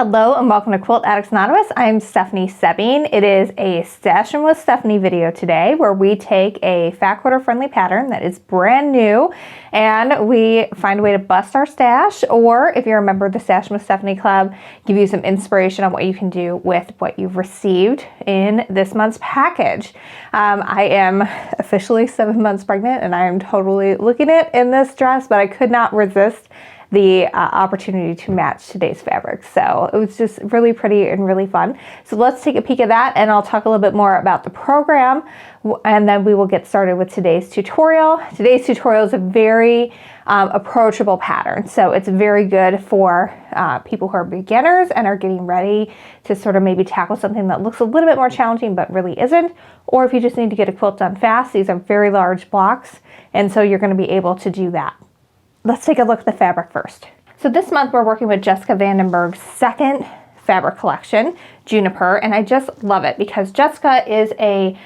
Hello and welcome to Quilt Addicts Anonymous. I'm Stephanie Soebbing. It is a Stashing with Stephanie video today where we take a fat quarter friendly pattern that is brand new and we find a way to bust our stash, or if you're a member of the Stashing with Stephanie Club, give you some inspiration on what you can do with what you've received in this month's package. I am officially 7 months pregnant and I am totally looking it in this dress, but I could not resist the opportunity to match today's fabric. So it was just really pretty and really fun. So let's take a peek at that and I'll talk a little bit more about the program and then we will get started with today's tutorial. Today's tutorial is a very approachable pattern. So it's very good for people who are beginners and are getting ready to sort of maybe tackle something that looks a little bit more challenging but really isn't. Or if you just need to get a quilt done fast, these are very large blocks and so you're going to be able to do that. Let's take a look at the fabric first. So this month we're working with Jessica VanDenburgh's second fabric collection, Juniper, and I just love it because Jessica is a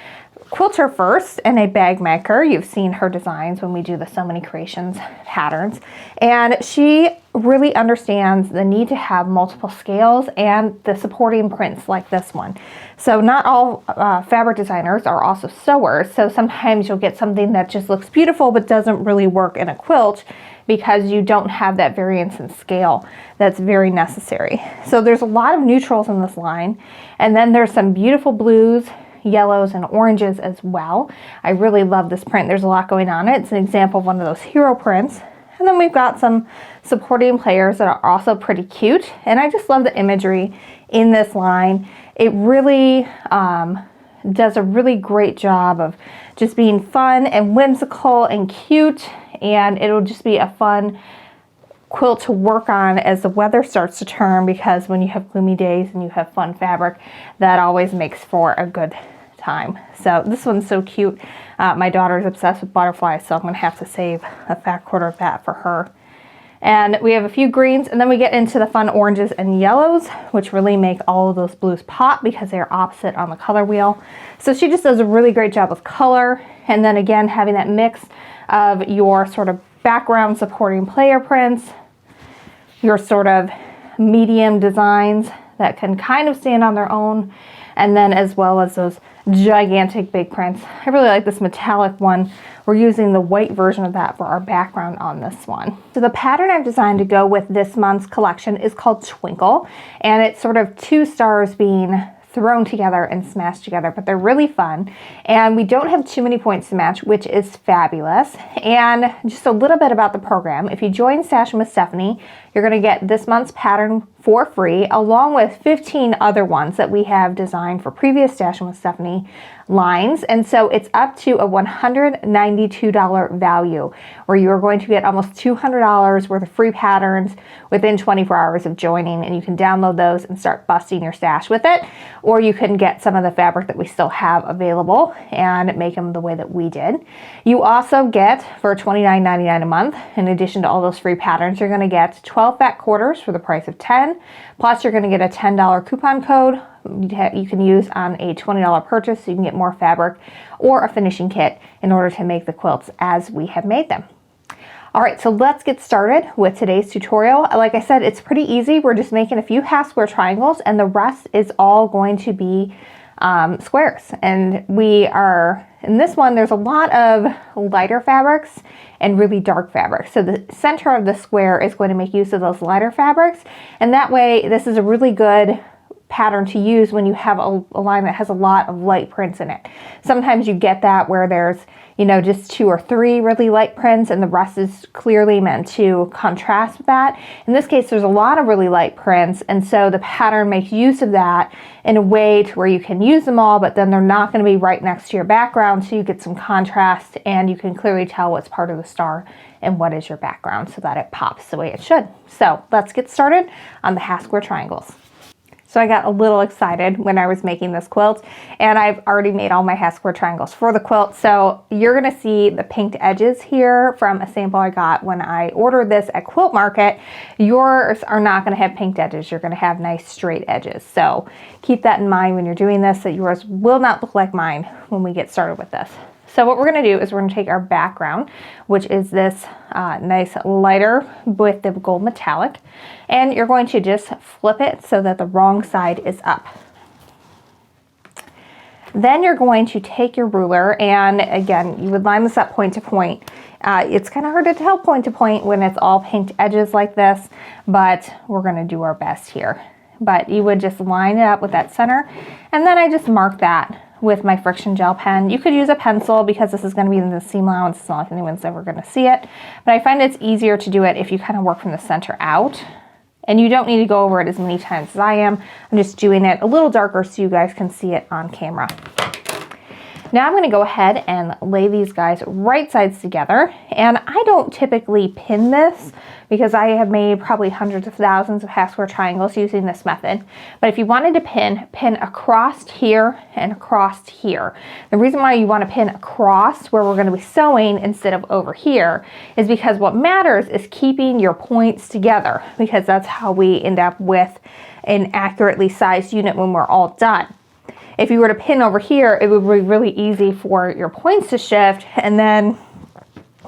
quilter first and a bag maker. You've seen her designs when we do the So Many Creations patterns, and she really understands the need to have multiple scales and the supporting prints like this one. So not all fabric designers are also sewers, so sometimes you'll get something that just looks beautiful but doesn't really work in a quilt because you don't have that variance in scale that's very necessary. So there's a lot of neutrals in this line, and then there's some beautiful blues, yellows, and oranges as well. I really love this print. There's a lot going on it. It's an example of one of those hero prints. And then we've got some supporting players that are also pretty cute. And I just love the imagery in this line. It really does a really great job of just being fun and whimsical and cute. And it'll just be a fun quilt to work on as the weather starts to turn, because when you have gloomy days and you have fun fabric, that always makes for a good time. So this one's so cute. My daughter is obsessed with butterflies, so I'm going to have to save a fat quarter of that for her. And we have a few greens, and then we get into the fun oranges and yellows, which really make all of those blues pop because they're opposite on the color wheel. So she just does a really great job with color, and then again having that mix of your sort of background supporting player prints, your sort of medium designs that can kind of stand on their own, and then as well as those gigantic big prints. I really like this metallic one. We're using the white version of that for our background on this one. So the pattern I've designed to go with this month's collection is called Twinkle, and it's sort of two stars being thrown together and smashed together, but they're really fun. And we don't have too many points to match, which is fabulous. And just a little bit about the program. If you join Stashing with Stephanie, you're going to get this month's pattern for free, along with 15 other ones that we have designed for previous Stashing with Stephanie lines. And so it's up to a $192 value, where you are going to get almost $200 worth of free patterns within 24 hours of joining, and you can download those and start busting your stash with it, or you can get some of the fabric that we still have available and make them the way that we did. You also get, for $29.99 a month, in addition to all those free patterns, you're going to get 12 fat quarters for the price of 10, plus you're going to get a $10 coupon code you can use on a $20 purchase, so you can get more fabric or a finishing kit in order to make the quilts as we have made them. All right, so let's get started with today's tutorial. Like I said, it's pretty easy. We're just making a few half square triangles, and the rest is all going to be squares. And we are, in this one, there's a lot of lighter fabrics and really dark fabrics. So the center of the square is going to make use of those lighter fabrics, and that way this is a really good pattern to use when you have a line that has a lot of light prints in it. Sometimes you get that where there's, you know, just 2 or 3 really light prints and the rest is clearly meant to contrast with that. In this case, there's a lot of really light prints, and so the pattern makes use of that in a way to where you can use them all, but then they're not going to be right next to your background, so you get some contrast and you can clearly tell what's part of the star and what is your background so that it pops the way it should. So let's get started on the half square triangles. So I got a little excited when I was making this quilt, and I've already made all my half square triangles for the quilt. So you're going to see the pinked edges here from a sample I got when I ordered this at Quilt Market. Yours are not going to have pinked edges. You're going to have nice straight edges. So keep that in mind when you're doing this, that yours will not look like mine when we get started with this. So what we're going to do is we're going to take our background, which is this nice lighter with the gold metallic, and you're going to just flip it so that the wrong side is up. Then you're going to take your ruler, and again, you would line this up point to point. It's kind of hard to tell point to point when it's all paint edges like this, but we're going to do our best here. But you would just line it up with that center, and then I just mark that with my friction gel pen. You could use a pencil because this is going to be in the seam allowance. It's not like anyone's ever going to see it, but I find it's easier to do it if you kind of work from the center out, and you don't need to go over it as many times as I am. I'm just doing it a little darker so you guys can see it on camera. Now I'm going to go ahead and lay these guys right sides together, and I don't typically pin this because I have made probably hundreds of thousands of half square triangles using this method. But if you wanted to pin across here and across here. The reason why you want to pin across where we're going to be sewing instead of over here is because what matters is keeping your points together, because that's how we end up with an accurately sized unit when we're all done. If you were to pin over here, it would be really easy for your points to shift, and then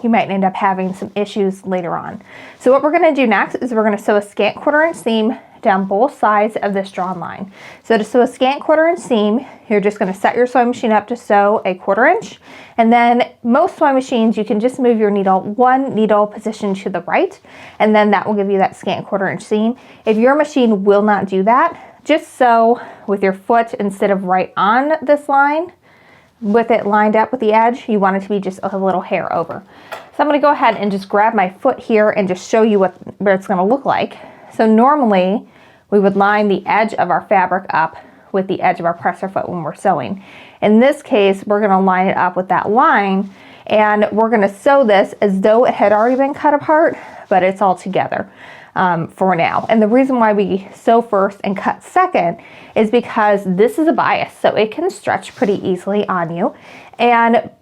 you might end up having some issues later on. So what we're going to do next is we're going to sew a scant 1/4 inch seam down both sides of this drawn line. So to sew a scant 1/4 inch seam, you're just going to set your sewing machine up to sew a 1/4 inch, and then most sewing machines you can just move your needle one needle position to the right, and then that will give you that scant 1/4 inch seam. If your machine will not do that, just sew with your foot instead of right on this line with it lined up with the edge. You want it to be just a little hair over. So I'm going to go ahead and just grab my foot here and just show you what it's going to look like. So normally we would line the edge of our fabric up with the edge of our presser foot when we're sewing. In this case, we're going to line it up with that line, and we're going to sew this as though it had already been cut apart, but it's all together for now. And the reason why we sew first and cut second is because this is a bias, so it can stretch pretty easily on you.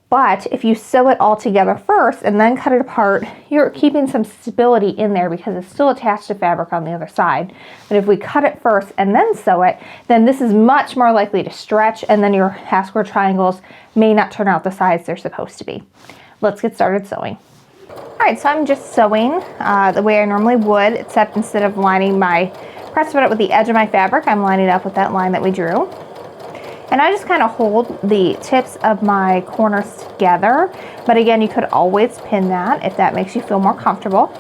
But if you sew it all together first and then cut it apart, you're keeping some stability in there because it's still attached to fabric on the other side. But if we cut it first and then sew it, then this is much more likely to stretch, and then your half square triangles may not turn out the size they're supposed to be. Let's get started sewing. Alright, so I'm just sewing the way I normally would, except instead of lining my press foot up with the edge of my fabric, I'm lining it up with that line that we drew. And I just kind of hold the tips of my corners together, but again, you could always pin that if that makes you feel more comfortable.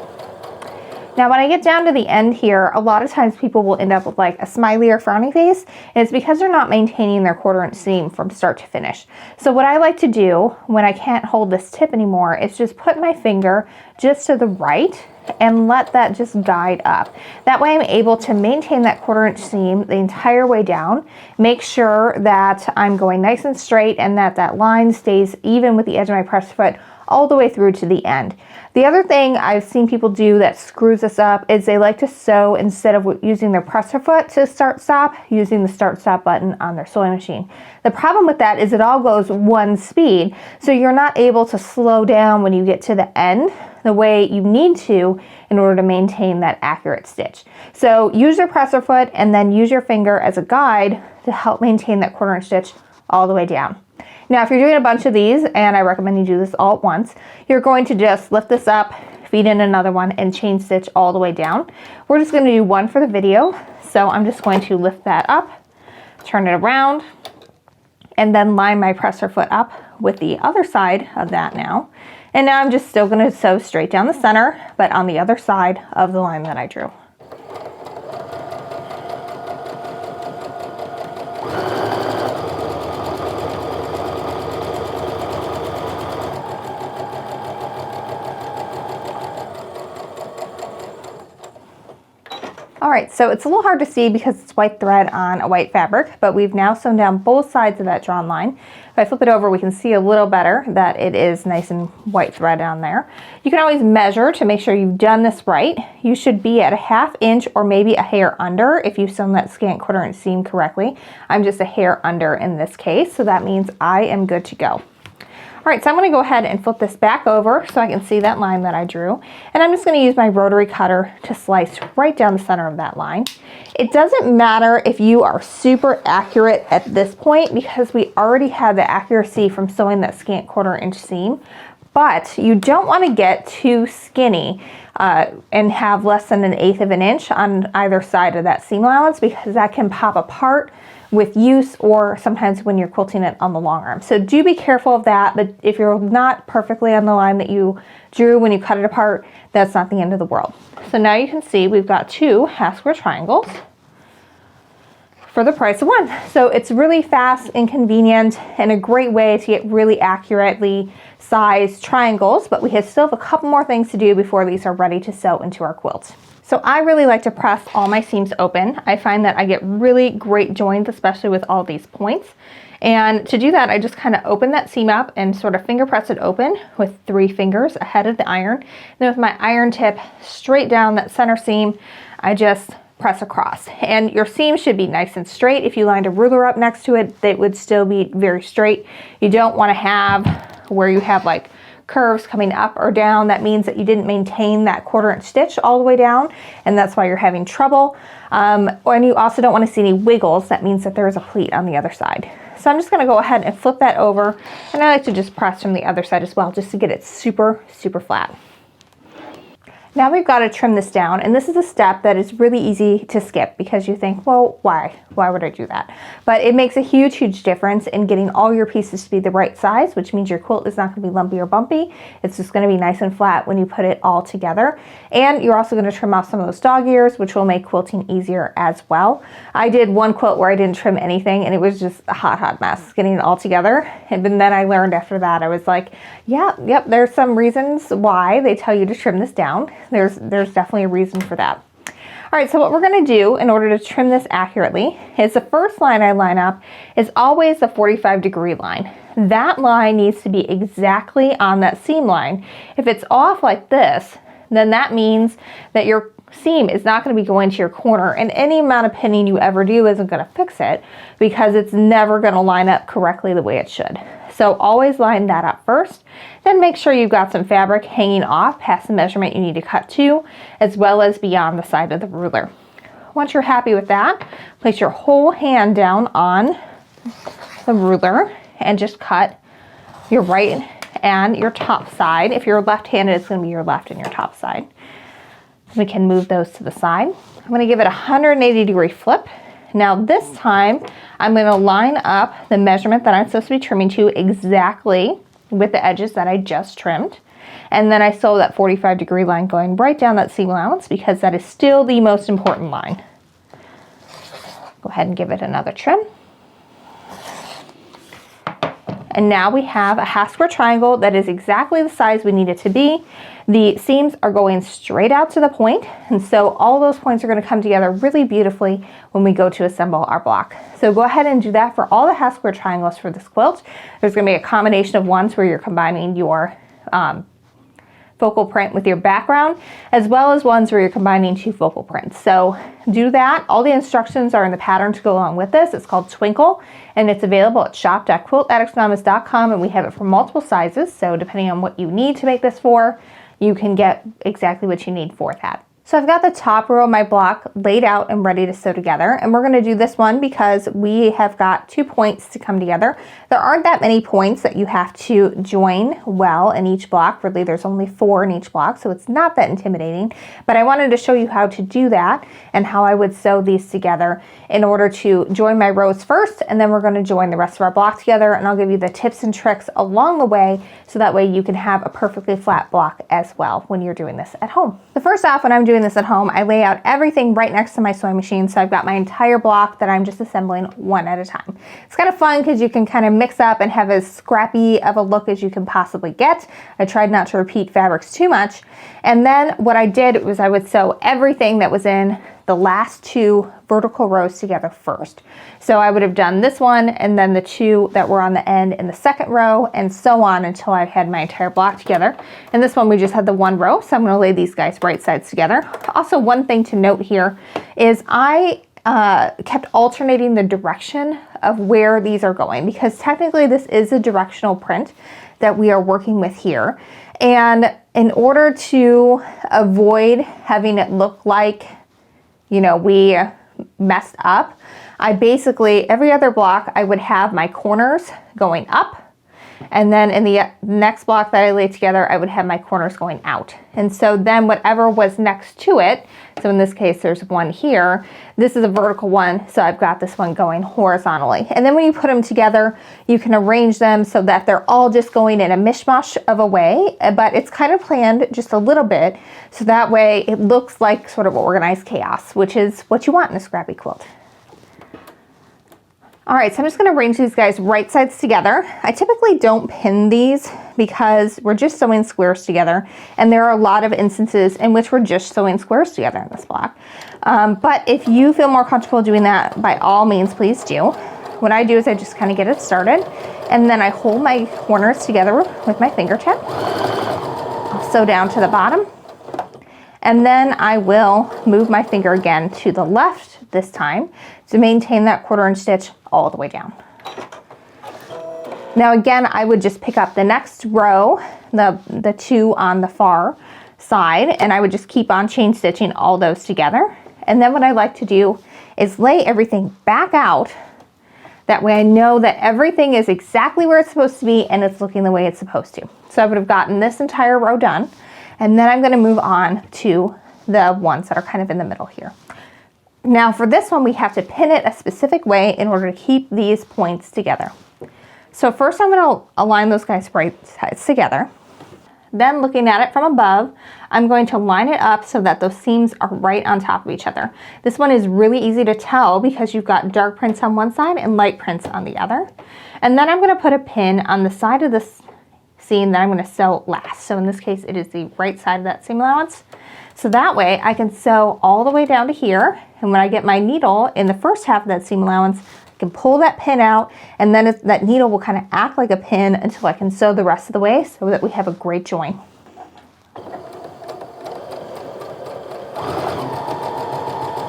Now when I get down to the end here, a lot of times people will end up with like a smiley or frowny face, and it's because they're not maintaining their 1/4 inch seam from start to finish. So what I like to do when I can't hold this tip anymore is just put my finger just to the right and let that just guide up. That way I'm able to maintain that 1/4 inch seam the entire way down, make sure that I'm going nice and straight and that that line stays even with the edge of my press foot all the way through to the end. The other thing I've seen people do that screws us up is they like to sew instead of using their presser foot to start stop, using the start stop button on their sewing machine. The problem with that is it all goes one speed, so you're not able to slow down when you get to the end the way you need to in order to maintain that accurate stitch. So use your presser foot and then use your finger as a guide to help maintain that 1/4 inch stitch all the way down. Now, if you're doing a bunch of these, and I recommend you do this all at once, you're going to just lift this up, feed in another one, and chain stitch all the way down. We're just going to do one for the video, so I'm just going to lift that up, turn it around, and then line my presser foot up with the other side of that now. And now I'm just still going to sew straight down the center, but on the other side of the line that I drew. All right, so it's a little hard to see because it's white thread on a white fabric, but we've now sewn down both sides of that drawn line. If I flip it over, we can see a little better that it is nice and white thread on there. You can always measure to make sure you've done this right. You should be at a 1/2 inch or maybe a hair under if you've sewn that scant 1/4 inch seam correctly. I'm just a hair under in this case, so that means I am good to go. right, so I'm going to go ahead and flip this back over so I can see that line that I drew. And I'm just going to use my rotary cutter to slice right down the center of that line. It doesn't matter if you are super accurate at this point because we already have the accuracy from sewing that scant 1/4 inch seam. But you don't want to get too skinny and have less than 1/8 of an inch on either side of that seam allowance, because that can pop apart with use or sometimes when you're quilting it on the long arm. So do be careful of that, but if you're not perfectly on the line that you drew when you cut it apart, that's not the end of the world. So now you can see we've got 2 half square triangles for the price of 1. So it's really fast and convenient and a great way to get really accurately sized triangles, but we still have a couple more things to do before these are ready to sew into our quilt. So I really like to press all my seams open. I find that I get really great joins, especially with all these points. And to do that, I just kind of open that seam up and sort of finger press it open with 3 fingers ahead of the iron. Then with my iron tip straight down that center seam, I just press across. And your seam should be nice and straight. If you lined a ruler up next to it, it would still be very straight. You don't want to have where you have like curves coming up or down. That means that you didn't maintain that 1/4 inch stitch all the way down, and that's why you're having trouble. And you also don't want to see any wiggles. That means that there is a pleat on the other side. So I'm just going to go ahead and flip that over, and I like to just press from the other side as well, just to get it super, super flat. Now we've got to trim this down, and this is a step that is really easy to skip because you think, well, why would I do that? But it makes a huge, huge difference in getting all your pieces to be the right size, which means your quilt is not going to be lumpy or bumpy. It's just going to be nice and flat when you put it all together. And you're also going to trim off some of those dog ears, which will make quilting easier as well. I did one quilt where I didn't trim anything, and it was just a hot mess getting it all together. And then I learned after that, I was like, yep, there's some reasons why they tell you to trim this down. There's definitely a reason for that. All right, so what we're going to do in order to trim this accurately is the first line I line up is always the 45-degree line. That line needs to be exactly on that seam line. If it's off like this, then that means that your seam is not going to be going to your corner, and any amount of pinning you ever do isn't going to fix it because it's never going to line up correctly the way it should. So always line that up first, then make sure you've got some fabric hanging off past the measurement you need to cut to, as well as beyond the side of the ruler. Once you're happy with that, place your whole hand down on the ruler and just cut your right and your top side. If you're left-handed, it's going to be your left and your top side. We can move those to the side. I'm going to give it a 180-degree flip. Now this time, I'm going to line up the measurement that I'm supposed to be trimming to exactly with the edges that I just trimmed. And then I sew that 45-degree line going right down that seam allowance because that is still the most important line. Go ahead and give it another trim. And now we have a half square triangle that is exactly the size we need it to be. The seams are going straight out to the point, and so all those points are going to come together really beautifully when we go to assemble our block. So go ahead and do that for all the half square triangles for this quilt. There's going to be a combination of ones where you're combining your focal print with your background, as well as ones where you're combining 2 focal prints. So do that. All the instructions are in the pattern to go along with this. It's called Twinkle, and it's available at shop.quiltaddictsanonymous.com, and we have it for multiple sizes. So depending on what you need to make this for, you can get exactly what you need for that. So I've got the top row of my block laid out and ready to sew together, and we're going to do this one because we have got 2 points to come together. There aren't that many points that you have to join well in each block. Really, there's only 4 in each block, so it's not that intimidating, but I wanted to show you how to do that and how I would sew these together in order to join my rows first, and then we're going to join the rest of our block together, and I'll give you the tips and tricks along the way so that way you can have a perfectly flat block as well when you're doing this at home. So first off, when I'm doing this at home, I lay out everything right next to my sewing machine, so I've got my entire block that I'm just assembling one at a time. It's kind of fun because you can kind of mix up and have as scrappy of a look as you can possibly get. I tried not to repeat fabrics too much, and then what I did was I would sew everything that was in the last 2 vertical rows together first. So I would have done this one and then the 2 that were on the end in the second row, and so on until I had my entire block together. And this one we just had the 1 row, so I'm going to lay these guys right sides together. Also, one thing to note here is I kept alternating the direction of where these are going, because technically this is a directional print that we are working with here. And in order to avoid having it look like, you know, we messed up, I basically, every other block, I would have my corners going up. And then in the next block that I laid together, I would have my corners going out. And so then whatever was next to it, so in this case, there's one here, this is a vertical one, so I've got this one going horizontally. And then when you put them together, you can arrange them so that they're all just going in a mishmash of a way, but it's kind of planned just a little bit, so that way it looks like sort of organized chaos, which is what you want in a scrappy quilt. All right, so I'm just gonna arrange these guys right sides together. I typically don't pin these because we're just sewing squares together, and there are a lot of instances in which we're just sewing squares together in this block. But if you feel more comfortable doing that, by all means, please do. What I do is I just kind of get it started, and then I hold my corners together with my fingertip. I'll sew down to the bottom, and then I will move my finger again to the left this time to maintain that 1/4 inch stitch all the way down. Now again, I would just pick up the next row, the two on the far side, and I would just keep on chain stitching all those together. And then what I like to do is lay everything back out. That way I know that everything is exactly where it's supposed to be and it's looking the way it's supposed to. So I would have gotten this entire row done, and then I'm gonna move on to the ones that are kind of in the middle here. Now for this one, we have to pin it a specific way in order to keep these points together. So first I'm gonna align those guys right sides together. Then looking at it from above, I'm going to line it up so that those seams are right on top of each other. This one is really easy to tell because you've got dark prints on one side and light prints on the other. And then I'm gonna put a pin on the side of this seam that I'm gonna sew last. So in this case, it is the right side of that seam allowance. So that way I can sew all the way down to here. And when I get my needle in the first half of that seam allowance, I can pull that pin out, and then that needle will kind of act like a pin until I can sew the rest of the way so that we have a great join.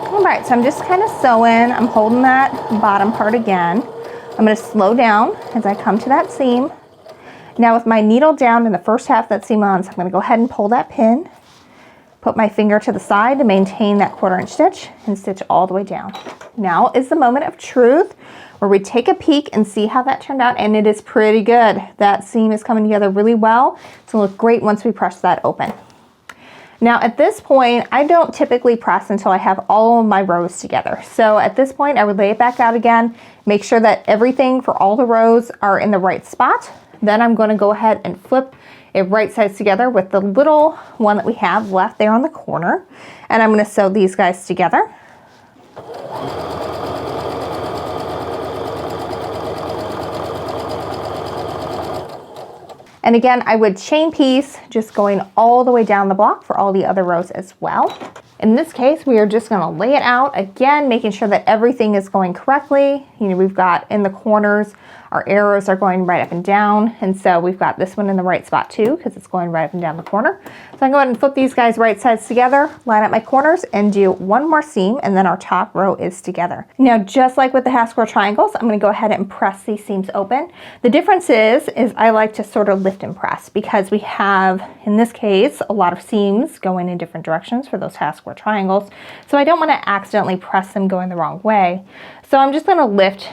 All right, so I'm just kind of sewing. I'm holding that bottom part again. I'm going to slow down as I come to that seam. Now with my needle down in the first half of that seam allowance, I'm going to go ahead and pull that pin. Put my finger to the side to maintain that 1/4 inch stitch and stitch all the way down. Now is the moment of truth where we take a peek and see how that turned out, and it is pretty good. That seam is coming together really well. It's gonna look great once we press that open. Now at this point, I don't typically press until I have all of my rows together. So at this point, I would lay it back out again, make sure that everything for all the rows are in the right spot. Then I'm gonna go ahead and flip it right sides together with the little one that we have left there on the corner. And I'm gonna sew these guys together. And again, I would chain piece, just going all the way down the block for all the other rows as well. In this case, we are just gonna lay it out, again, making sure that everything is going correctly. You know, we've got in the corners, our arrows are going right up and down, and so we've got this one in the right spot too, because it's going right up and down the corner. So I'm going to go ahead and flip these guys right sides together, line up my corners, and do one more seam, and then our top row is together. Now, just like with the half square triangles, I'm going to go ahead and press these seams open. The difference is I like to sort of lift and press, because we have, in this case, a lot of seams going in different directions for those half square triangles, so I don't want to accidentally press them going the wrong way. So I'm just going to lift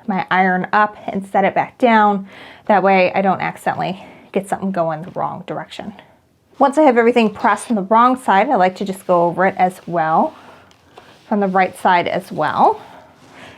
my iron up and set it back down. That way I don't accidentally get something going the wrong direction. Once I have everything pressed from the wrong side, I like to just go over it as well, from the right side as well.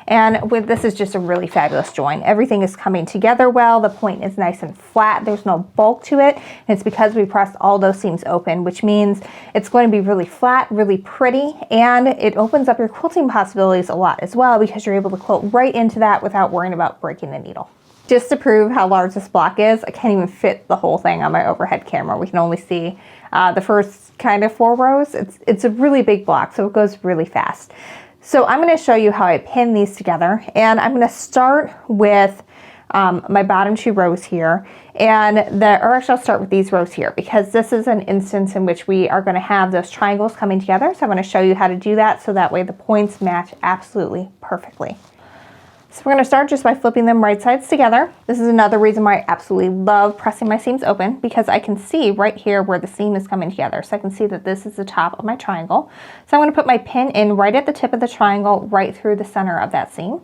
And with this is just a really fabulous join. Everything is coming together well. The point is nice and flat. There's no bulk to it. And it's because we pressed all those seams open, which means it's going to be really flat, really pretty, and it opens up your quilting possibilities a lot as well, because you're able to quilt right into that without worrying about breaking the needle. Just to prove how large this block is, I can't even fit the whole thing on my overhead camera. We can only see the first kind of 4 rows. It's a really big block, so it goes really fast. So I'm going to show you how I pin these together, and I'm going to start with my bottom 2 rows here, and or actually I'll start with these rows here because this is an instance in which we are going to have those triangles coming together. So I'm going to show you how to do that so that way the points match absolutely perfectly. So we're going to start just by flipping them right sides together. This is another reason why I absolutely love pressing my seams open, because I can see right here where the seam is coming together. So I can see that this is the top of my triangle. So I'm going to put my pin in right at the tip of the triangle, right through the center of that seam.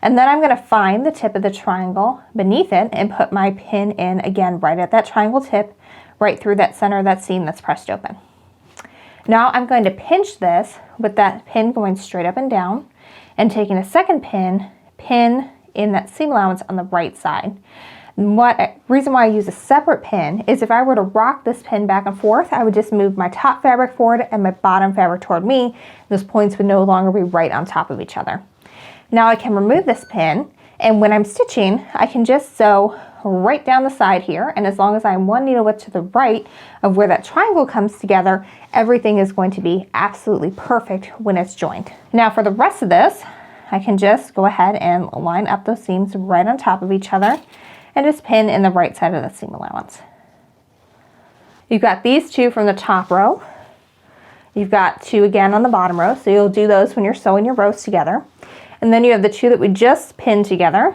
And then I'm going to find the tip of the triangle beneath it and put my pin in again right at that triangle tip, right through that center of that seam that's pressed open. Now I'm going to pinch this with that pin going straight up and down, and taking a second pin in that seam allowance on the right side. Reason why I use a separate pin is if I were to rock this pin back and forth, I would just move my top fabric forward and my bottom fabric toward me. Those points would no longer be right on top of each other. Now I can remove this pin, and when I'm stitching, I can just sew right down the side here, and as long as I'm 1 needle width to the right of where that triangle comes together, everything is going to be absolutely perfect when it's joined. Now for the rest of this, I can just go ahead and line up those seams right on top of each other and just pin in the right side of the seam allowance. You've got these 2 from the top row. You've got 2 again on the bottom row, so you'll do those when you're sewing your rows together. And then you have the 2 that we just pinned together.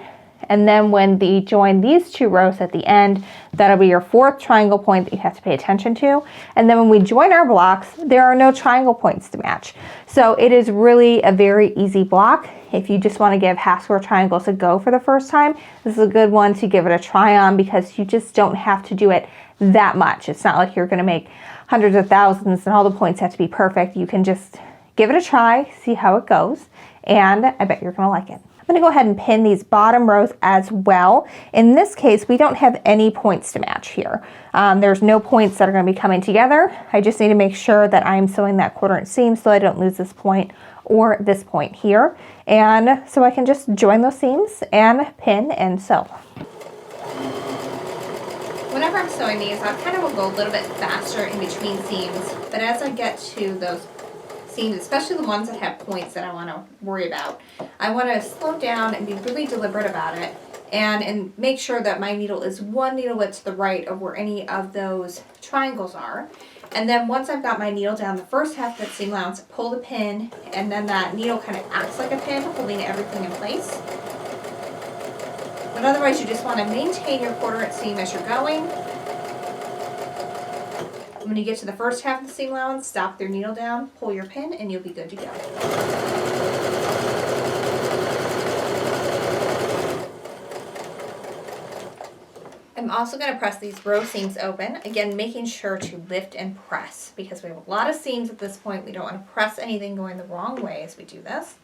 And then when we join these 2 rows at the end, that'll be your 4th triangle point that you have to pay attention to. And then when we join our blocks, there are no triangle points to match. So it is really a very easy block. If you just want to give half square triangles a go for the first time, this is a good one to give it a try on, because you just don't have to do it that much. It's not like you're going to make hundreds of thousands and all the points have to be perfect. You can just give it a try, see how it goes, and I bet you're going to like it. I'm going to go ahead and pin these bottom rows as well. In this case, we don't have any points to match here. There's no points that are going to be coming together. I just need to make sure that I'm sewing that 1/4 inch seam so I don't lose this point or this point here. And so I can just join those seams and pin and sew. Whenever I'm sewing these, I kind of will go a little bit faster in between seams, but as I get to those seams, especially the ones that have points that I want to worry about, I want to slow down and be really deliberate about it, and make sure that my needle is 1 needle width to the right of where any of those triangles are. And then once I've got my needle down the first half of that seam allowance, pull the pin, and then that needle kind of acts like a pin, holding everything in place. But otherwise, you just want to maintain your 1/4 inch seam as you're going. When you get to the first half of the seam allowance, stop your needle down, pull your pin, and you'll be good to go. I'm also going to press these row seams open, again making sure to lift and press, because we have a lot of seams at this point. We don't want to press anything going the wrong way as we do this.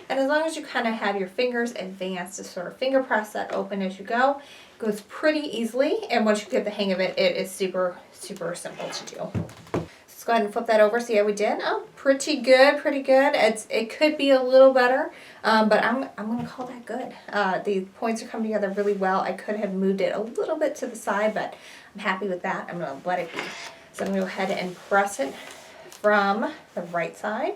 And as long as you kind of have your fingers advanced to sort of finger press that open as you go, it goes pretty easily, and once you get the hang of it, it is super, super simple to do. Let's go ahead and flip that over, see how we did. Oh, pretty good, pretty good. It could be a little better, but I'm going to call that good. The points are coming together really well. I could have moved it a little bit to the side, but I'm happy with that. I'm going to let it be. So I'm going to go ahead and press it from the right side.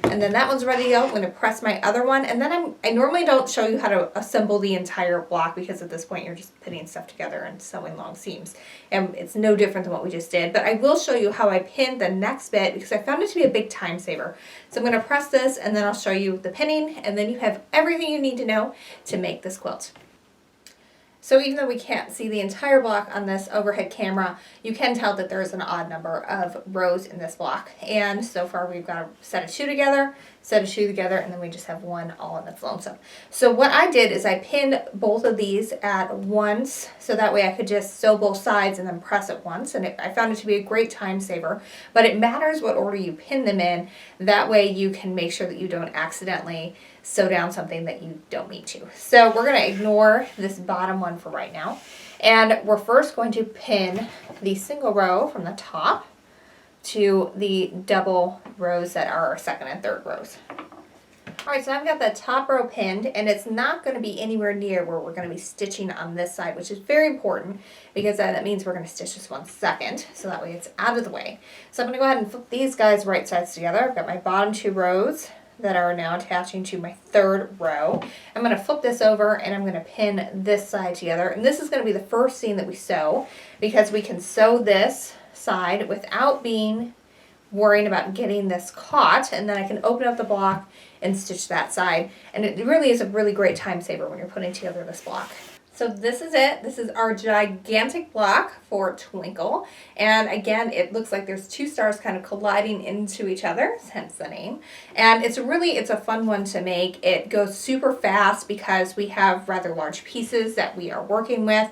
And then that one's ready to go. I'm going to press my other one, and then I normally don't show you how to assemble the entire block, because at this point you're just putting stuff together and sewing long seams, and it's no different than what we just did. But I will show you how I pinned the next bit, because I found it to be a big time saver. So I'm going to press this, and then I'll show you the pinning, and then you have everything you need to know to make this quilt. So even though we can't see the entire block on this overhead camera, you can tell that there's an odd number of rows in this block. And so far we've got a set of 2 together, set of 2 together, and then we just have 1 all in its lonesome. So what I did is I pinned both of these at once, so that way I could just sew both sides and then press it once. And I found it to be a great time saver, but it matters what order you pin them in. That way you can make sure that you don't accidentally sew down something that you don't need to. So we're going to ignore this bottom one for right now. And we're first going to pin the single row from the top to the double rows that are our second and third rows. Alright, so I've got that top row pinned, and it's not going to be anywhere near where we're going to be stitching on this side, which is very important, because that means we're going to stitch this one second, so that way it's out of the way. So I'm going to go ahead and flip these guys right sides together. I've got my bottom 2 rows that are now attaching to my third row. I'm going to flip this over and I'm going to pin this side together. And this is going to be the first seam that we sew, because we can sew this side without worrying about getting this caught, and then I can open up the block and stitch that side. And it really is a really great time saver when you're putting together this block. So this is it. This is our gigantic block for Twinkle. And again, it looks like there's two stars kind of colliding into each other, hence the name. And it's a fun one to make. It goes super fast because we have rather large pieces that we are working with.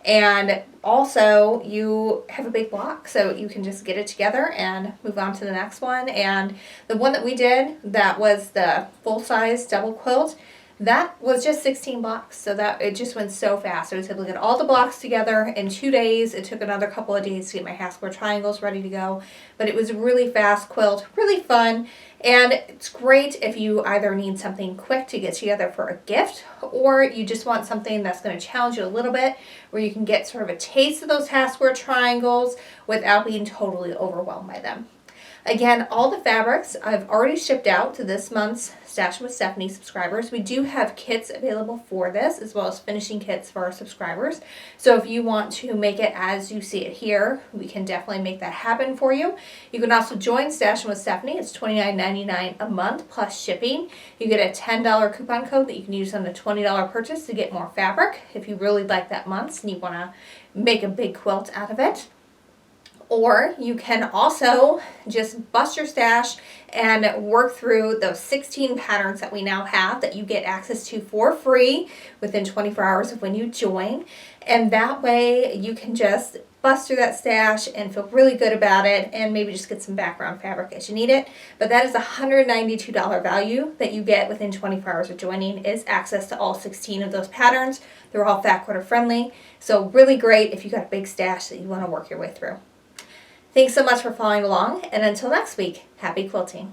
And also you have a big block, so you can just get it together and move on to the next one. And the one that we did, that was the full-size double quilt, that was just 16 blocks, so that it just went so fast. I was able to get all the blocks together in 2 days. It took another couple of days to get my half square triangles ready to go, but it was a really fast quilt, really fun, and it's great if you either need something quick to get together for a gift, or you just want something that's going to challenge you a little bit, where you can get sort of a taste of those half square triangles without being totally overwhelmed by them. Again, all the fabrics I've already shipped out to this month's Stash with Stephanie subscribers. We do have kits available for this, as well as finishing kits for our subscribers. So if you want to make it as you see it here, we can definitely make that happen for you. You can also join Stash with Stephanie. It's $29.99 a month plus shipping. You get a $10 coupon code that you can use on the $20 purchase to get more fabric if you really like that month and you want to make a big quilt out of it. Or you can also just bust your stash and work through those 16 patterns that we now have that you get access to for free within 24 hours of when you join. And that way you can just bust through that stash and feel really good about it, and maybe just get some background fabric as you need it. But that is a $192 value that you get within 24 hours of joining, is access to all 16 of those patterns. They're all fat quarter friendly, so really great if you got a big stash that you want to work your way through. Thanks so much for following along, and until next week, happy quilting.